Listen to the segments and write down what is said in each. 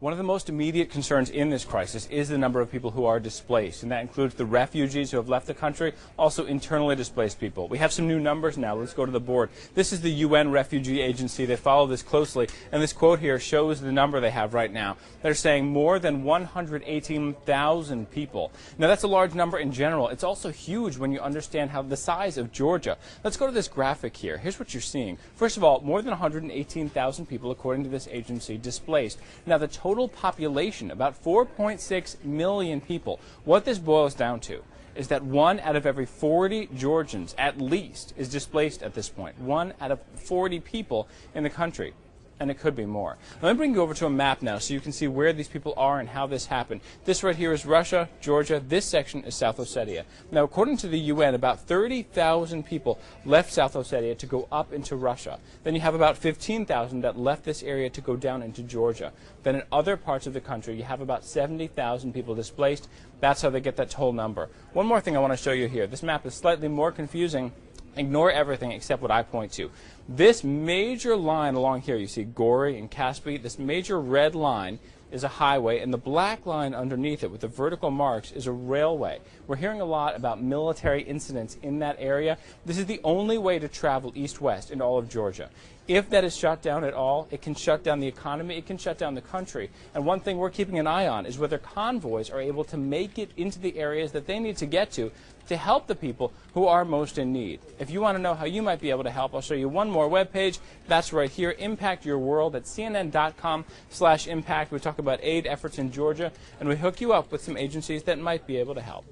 One of the most immediate concerns in this crisis is the number of people who are displaced, and that includes the refugees who have left the country, also internally displaced people. We have some new numbers now. Let's go to the board. This is the UN Refugee Agency. They follow this closely, and this quote here shows the number they have right now. They're saying more than 118,000 people. Now, that's a large number in general. It's also huge when you understand how the size of Georgia. Let's go to this graphic here. Here's what you're seeing. First of all, more than 118,000 people, according to this agency, displaced. Now, the total population, about 4.6 million people. What this boils down to is that 1 out of every 40 Georgians, at least, is displaced at this point. 1 out of 40 people in the country. And it could be more. Let me bring you over to a map now so you can see where these people are and how this happened. This right here is Russia, Georgia. This section is South Ossetia. Now, according to the UN, about 30,000 people left South Ossetia to go up into Russia. Then you have about 15,000 that left this area to go down into Georgia. Then in other parts of the country, you have about 70,000 people displaced. That's how they get that total number. One more thing I want to show you here. This map is slightly more confusing. Ignore everything except what I point to. This major line along here, you see Gori and Kaspi, this major red line is a highway, and the black line underneath it with the vertical marks is a railway. We're hearing a lot about military incidents in that area. This is the only way to travel east-west in all of Georgia. If that is shut down at all, it can shut down the economy, it can shut down the country. And one thing we're keeping an eye on is whether convoys are able to make it into the areas that they need to get to help the people who are most in need. If you want to know how you might be able to help, I'll show you one more webpage. That's right here, Impact Your World at cnn.com/impact. We talk about aid efforts in Georgia, and we hook you up with some agencies that might be able to help.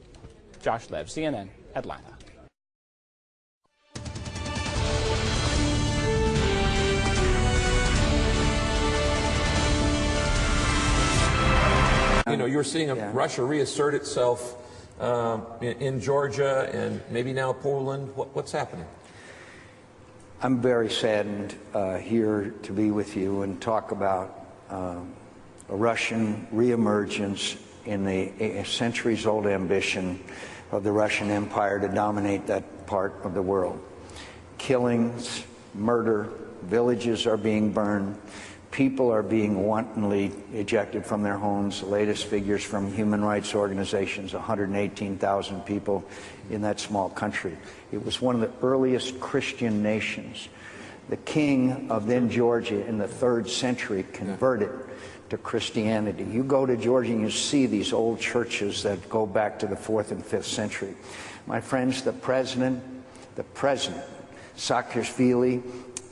Josh Lev, CNN, Atlanta. You know, you're seeing Russia reassert itself in Georgia and maybe now Poland. What's happening? I'm very saddened here to be with you and talk about a Russian reemergence in the centuries-old ambition of the Russian Empire to dominate that part of the world. Killings, murder, villages are being burned. People are being wantonly ejected from their homes. The latest figures from human rights organizations, 118,000 people in that small country. It was one of the earliest Christian nations. The king of then Georgia in the 3rd century converted to Christianity. You go to Georgia and you see these old churches that go back to the 4th and 5th century. My friends, the president, Saakashvili,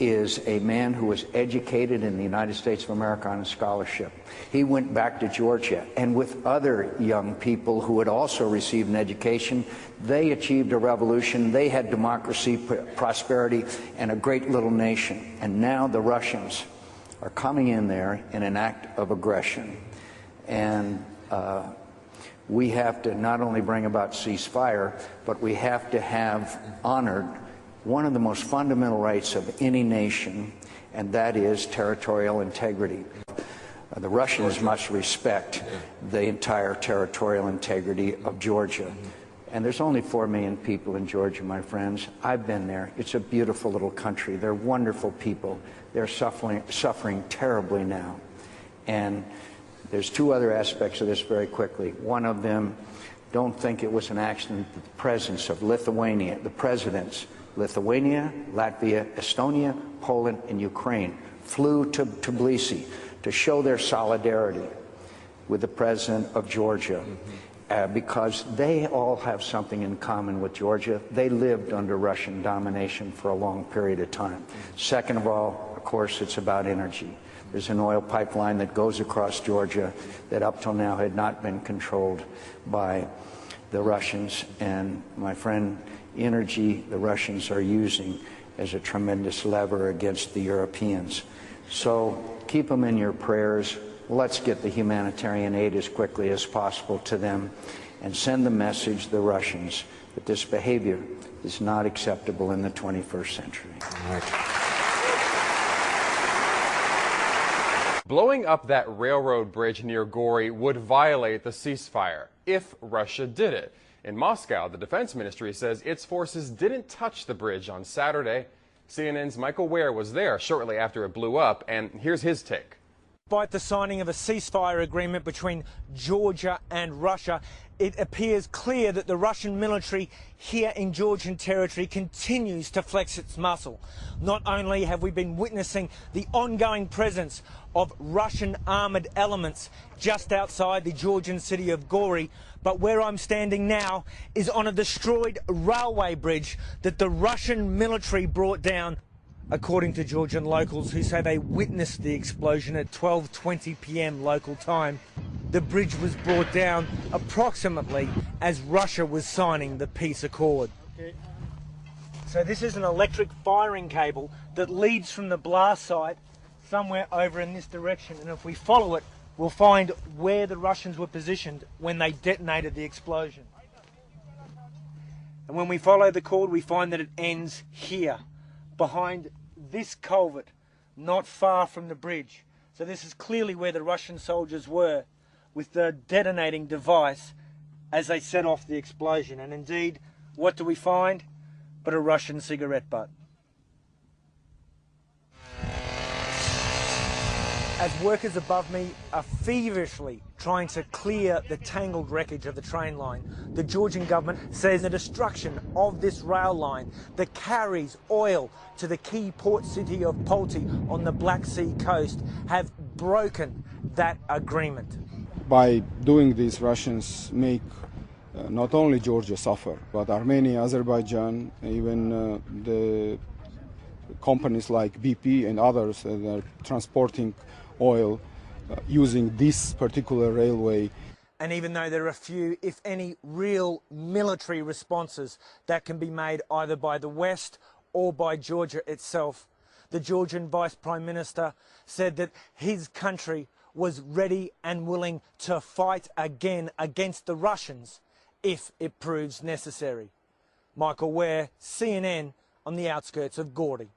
is a man who was educated in the United States of America on a scholarship. He went back to Georgia, and with other young people who had also received an education, they achieved a revolution. They had democracy, prosperity, and a great little nation. And now the Russians are coming in there in an act of aggression. And we have to not only bring about ceasefire, but we have to have honored one of the most fundamental rights of any nation, and that is territorial integrity. The Russians must respect the entire territorial integrity of Georgia. And there's only 4 million people in Georgia, my friends. I've been there. It's a beautiful little country. They're wonderful people. They're suffering terribly now. And there's 2 other aspects of this very quickly. One of them, don't think it was an accident that the presence of Lithuania, the presidents, Lithuania, Latvia, Estonia, Poland, and Ukraine flew to Tbilisi to show their solidarity with the president of Georgia because they all have something in common with Georgia. They lived under Russian domination for a long period of time. Second of all, of course, it's about energy. There's an oil pipeline that goes across Georgia that up till now had not been controlled by the Russians. And my friend, energy the Russians are using as a tremendous lever against the Europeans. So keep them in your prayers. Let's get the humanitarian aid as quickly as possible to them and send the message to the Russians that this behavior is not acceptable in the 21st century. All right. Blowing up that railroad bridge near Gori would violate the ceasefire if Russia did it. In Moscow, the Defense Ministry says its forces didn't touch the bridge on Saturday. CNN's Michael Ware was there shortly after it blew up, and here's his take. Despite the signing of a ceasefire agreement between Georgia and Russia, it appears clear that the Russian military here in Georgian territory continues to flex its muscle. Not only have we been witnessing the ongoing presence of Russian armoured elements just outside the Georgian city of Gori, but where I'm standing now is on a destroyed railway bridge that the Russian military brought down. According to Georgian locals who say they witnessed the explosion at 12:20 p.m. local time, the bridge was brought down approximately as Russia was signing the peace accord. So this is an electric firing cable that leads from the blast site somewhere over in this direction, and if we follow it, we'll find where the Russians were positioned when they detonated the explosion. And when we follow the cord, we find that it ends here, behind this culvert, not far from the bridge. So this is clearly where the Russian soldiers were with the detonating device as they set off the explosion. And indeed, what do we find but a Russian cigarette butt? As workers above me are feverishly trying to clear the tangled wreckage of the train line, the Georgian government says the destruction of this rail line that carries oil to the key port city of Polti on the Black Sea coast have broken that agreement. By doing this, Russians make not only Georgia suffer, but Armenia, Azerbaijan, even the companies like BP and others that are transporting oil using this particular railway. And even though there are few, if any, real military responses that can be made either by the West or by Georgia itself, the Georgian Vice Prime Minister said that his country was ready and willing to fight again against the Russians if it proves necessary. Michael Ware, CNN, on the outskirts of Gori.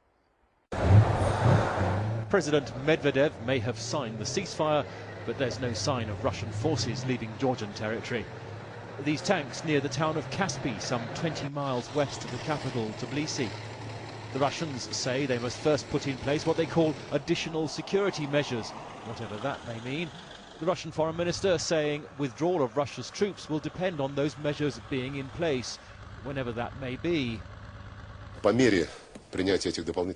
President Medvedev may have signed the ceasefire, but there's no sign of Russian forces leaving Georgian territory. These tanks near the town of Kaspi, some 20 miles west of the capital, Tbilisi. The Russians say they must first put in place what they call additional security measures, whatever that may mean. The Russian foreign minister saying withdrawal of Russia's troops will depend on those measures being in place, whenever that may be.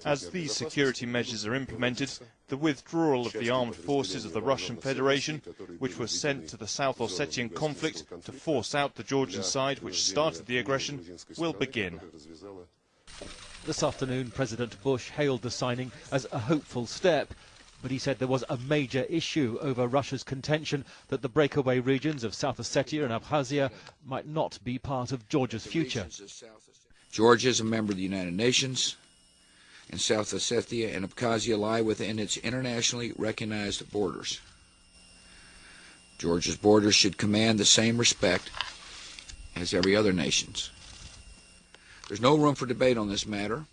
As these security measures are implemented, the withdrawal of the armed forces of the Russian Federation, which were sent to the South Ossetian conflict to force out the Georgian side which started the aggression, will begin. This afternoon, President Bush hailed the signing as a hopeful step, but he said there was a major issue over Russia's contention that the breakaway regions of South Ossetia and Abkhazia might not be part of Georgia's future. Georgia is a member of the United Nations, and South Ossetia and Abkhazia lie within its internationally recognized borders. Georgia's borders should command the same respect as every other nation's. There's no room for debate on this matter.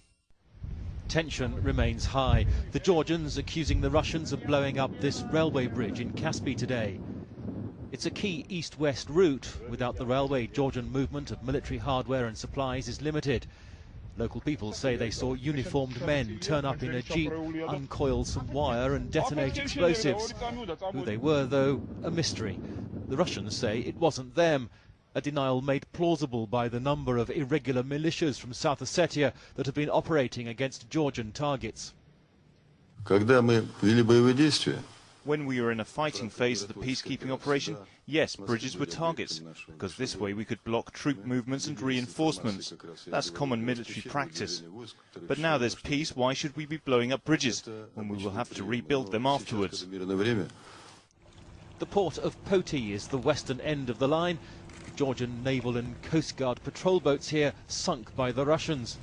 Tension remains high. The Georgians accusing the Russians of blowing up this railway bridge in Kaspi today. It's a key east-west route. Without the railway, Georgian movement of military hardware and supplies is limited. Local people say they saw uniformed men turn up in a jeep, uncoil some wire and detonate explosives. Who they were, though, a mystery. The Russians say it wasn't them, a denial made plausible by the number of irregular militias from South Ossetia that have been operating against Georgian targets. When we were in a fighting phase of the peacekeeping operation, yes, bridges were targets, because this way we could block troop movements and reinforcements. That's common military practice. But now there's peace, why should we be blowing up bridges, when we will have to rebuild them afterwards? The port of Poti is the western end of the line. Georgian naval and coast guard patrol boats here sunk by the Russians.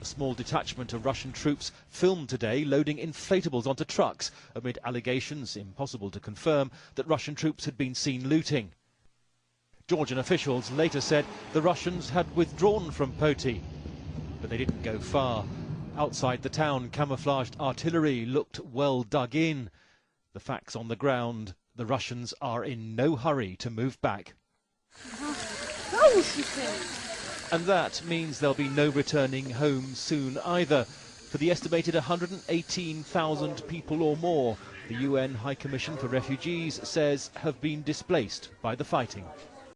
A small detachment of Russian troops filmed today loading inflatables onto trucks amid allegations, impossible to confirm, that Russian troops had been seen looting. Georgian officials later said the Russians had withdrawn from Poti, but they didn't go far. Outside the town, camouflaged artillery looked well dug in. The facts on the ground, the Russians are in no hurry to move back. And that means there'll be no returning home soon either. For the estimated 118,000 people or more the UN High Commission for Refugees says have been displaced by the fighting.